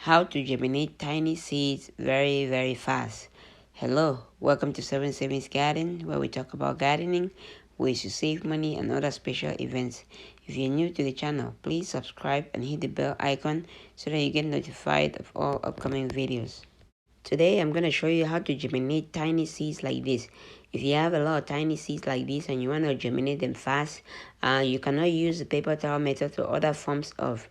How to germinate tiny seeds very fast. Hello, welcome to 7 Savings Garden, where we talk about gardening, ways to save money, and other special events. If you're new to the channel, please subscribe and hit the bell icon so that you get notified of all upcoming videos. Today I'm going to show you how to germinate tiny seeds like this. If you have a lot of tiny seeds like this and you want to germinate them fast, you cannot use the paper towel method or other forms of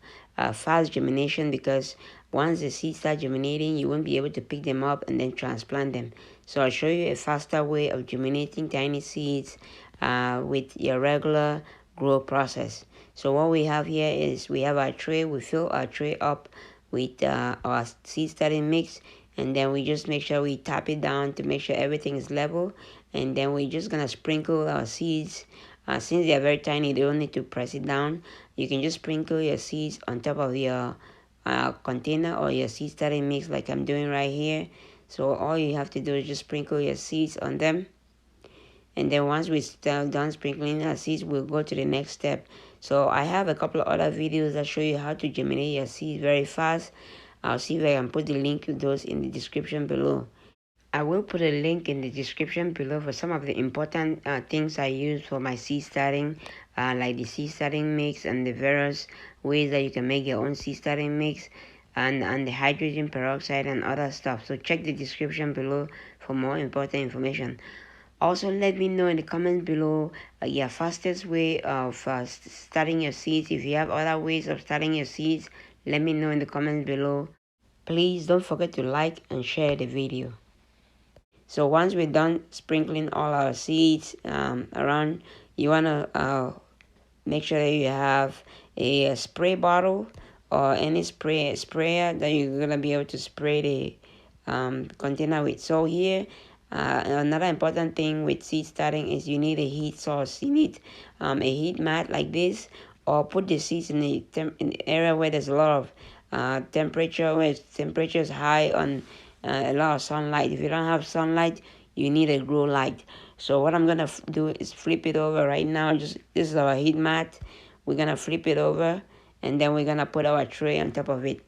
fast germination, because once the seeds start germinating, you won't be able to pick them up and then transplant them. So I'll show you a faster way of germinating tiny seeds with your regular grow process. So what we have here is we have our tray. We fill our tray up with our seed starting mix, and then we just make sure we tap it down to make sure everything is level, and then we're just gonna sprinkle our seeds. Since they are very tiny, they don't need to press it down. You can just sprinkle your seeds on top of your container or your seed starting mix, like I'm doing right here. So all you have to do is just sprinkle your seeds on them, and then once we start done sprinkling our seeds, we'll go to the next step. So I have a couple of other videos that show you how to germinate your seeds very fast. I'll see if I can put the link to those in the description below. I will put a link in the description below for some of the important things I use for my seed starting, like the seed starting mix and the various ways that you can make your own seed starting mix, and the hydrogen peroxide and other stuff. So check the description below for more important information. Also, let me know in the comments below your fastest way of starting your seeds. If you have other ways of starting your seeds, let me know in the comments below. Please don't forget to like and share the video. So once we're done sprinkling all our seeds around, you want to make sure that you have a spray bottle or any sprayer that you're going to be able to spray the container with. So here, another important thing with seed starting is you need a heat source. You need a heat mat like this, or put the seeds in the area where there's a lot of temperature, where temperature is high, on a lot of sunlight. If you don't have sunlight, you need a grow light. So what I'm gonna do is flip it over right now. This is our heat mat. We're gonna flip it over, and then we're gonna put our tray on top of it.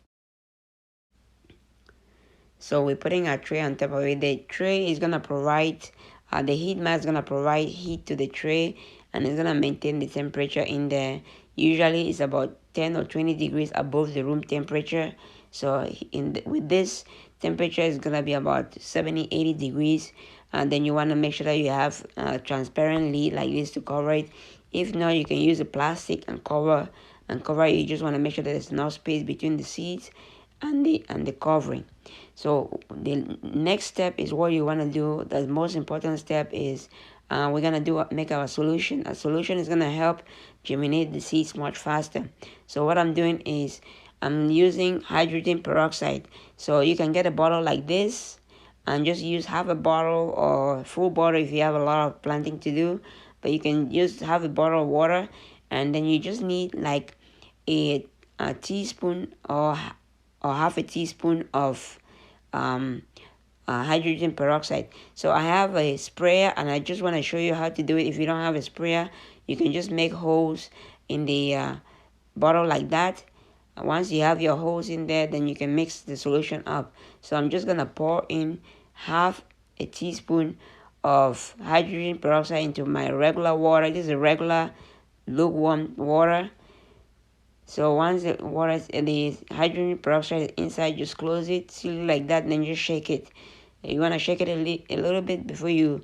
So we're putting our tray on top of it. The tray is gonna provide the heat mat is gonna provide heat to the tray, and it's gonna maintain the temperature in there. Usually it's about 10 or 20 degrees above the room temperature. So with this temperature is gonna be about 70-80 degrees. And then you want to make sure that you have a transparent lid like this to cover it. If not, you can use a plastic and cover it. You just want to make sure that there's enough space between the seeds and the covering. So the next step is what you want to do. The most important step is we're gonna make our solution. A solution is gonna help germinate the seeds much faster. So what I'm doing is I'm using hydrogen peroxide. So you can get a bottle like this and just use half a bottle or full bottle if you have a lot of planting to do. But you can just have a bottle of water, and then you just need like a teaspoon or half a teaspoon of hydrogen peroxide. So I have a sprayer, and I just want to show you how to do it. If you don't have a sprayer, you can just make holes in the bottle like that. Once you have your holes in there, then you can mix the solution up. So I'm just gonna pour in half a teaspoon of hydrogen peroxide into my regular water. This is a regular lukewarm water. So once the hydrogen peroxide is inside, just close it, seal it like that, and then just shake it. You want to shake it a little bit before you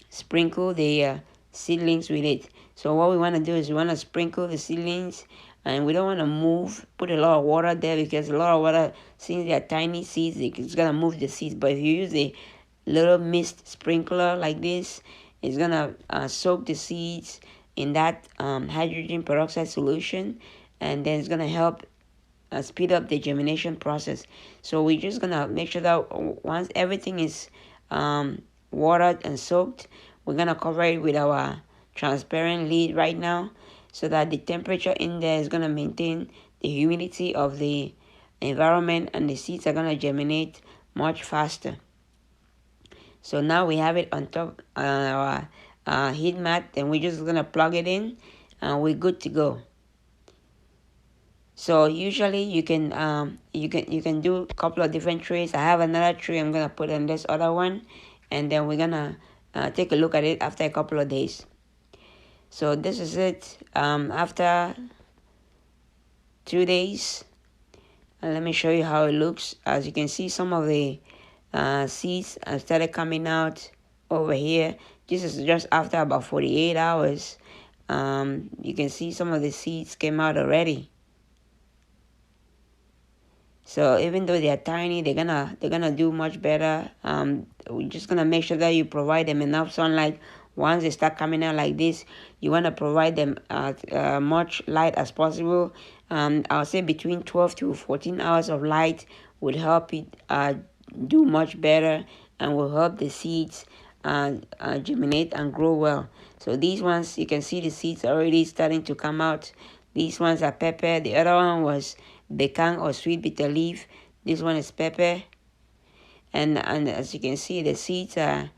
sprinkle the seedlings with it. So what we want to do is we want to sprinkle the seedlings, and we don't want to put a lot of water there, because a lot of water, since they are tiny seeds, it's gonna move the seeds. But if you use a little mist sprinkler like this, it's gonna soak the seeds in that hydrogen peroxide solution, and then it's gonna help speed up the germination process. So we're just gonna make sure that once everything is watered and soaked, we're gonna cover it with our transparent lid right now, so that the temperature in there is gonna maintain the humidity of the environment, and the seeds are gonna germinate much faster. So now we have it on top our heat mat, and we're just gonna plug it in, and we're good to go. So usually you can do a couple of different trays. I have another tray I'm gonna put in this other one, and then we're gonna take a look at it after a couple of days. So this is it after 2 days, and let me show you how it looks. As you can see, some of the seeds started coming out over here. This is just after about 48 hours. You can see some of the seeds came out already. So even though they are tiny, they're gonna do much better. We're just gonna make sure that you provide them enough sunlight. Once they start coming out like this, you wanna provide them much light as possible. I'll say between 12 to 14 hours of light would help it do much better, and will help the seeds germinate and grow well. So these ones, you can see the seeds already starting to come out. These ones are pepper. The other one was becang or sweet bitter leaf. This one is pepper. And as you can see, the seeds are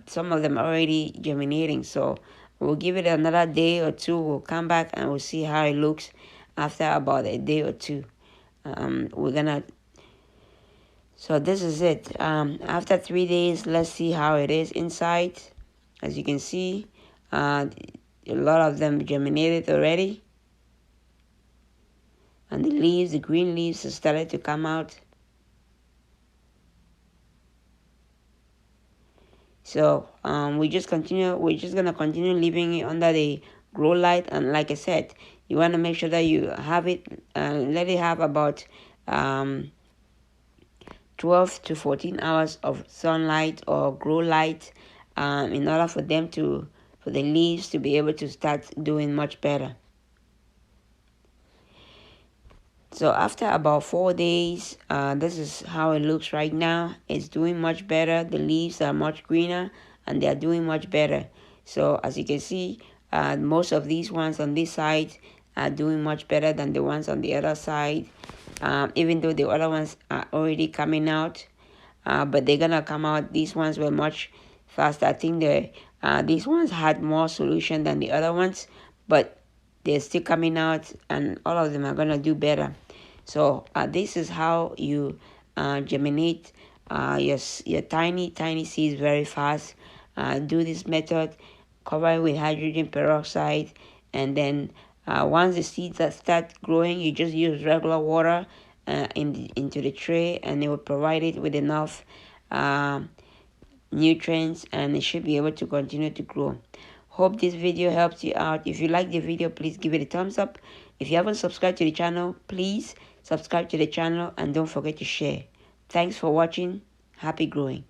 some of them already germinating. So we'll give it another day or two. We'll come back and we'll see how it looks after about a day or two. So this is it. After 3 days, let's see how it is inside. As you can see, a lot of them germinated already. And the leaves, the green leaves, have started to come out. So we're just gonna continue leaving it under the grow light. And like I said, you want to make sure that you have it, let it have about 12 to 14 hours of sunlight or grow light, in order for the leaves to be able to start doing much better. So after about 4 days, this is how it looks right now. It's doing much better. The leaves are much greener and they are doing much better. So as you can see, most of these ones on this side are doing much better than the ones on the other side. Even though the other ones are already coming out, but they're gonna come out. These ones were much faster. I think these ones had more solution than the other ones, but they're still coming out, and all of them are gonna do better. So this is how you germinate your tiny seeds very fast. Do this method, cover it with hydrogen peroxide, and then once the seeds start growing, you just use regular water into the tray, and it will provide it with enough nutrients, and it should be able to continue to grow. Hope this video helps you out. If you like the video, please give it a thumbs up. If you haven't subscribed to the channel, please subscribe to the channel, and don't forget to share. Thanks for watching. Happy growing.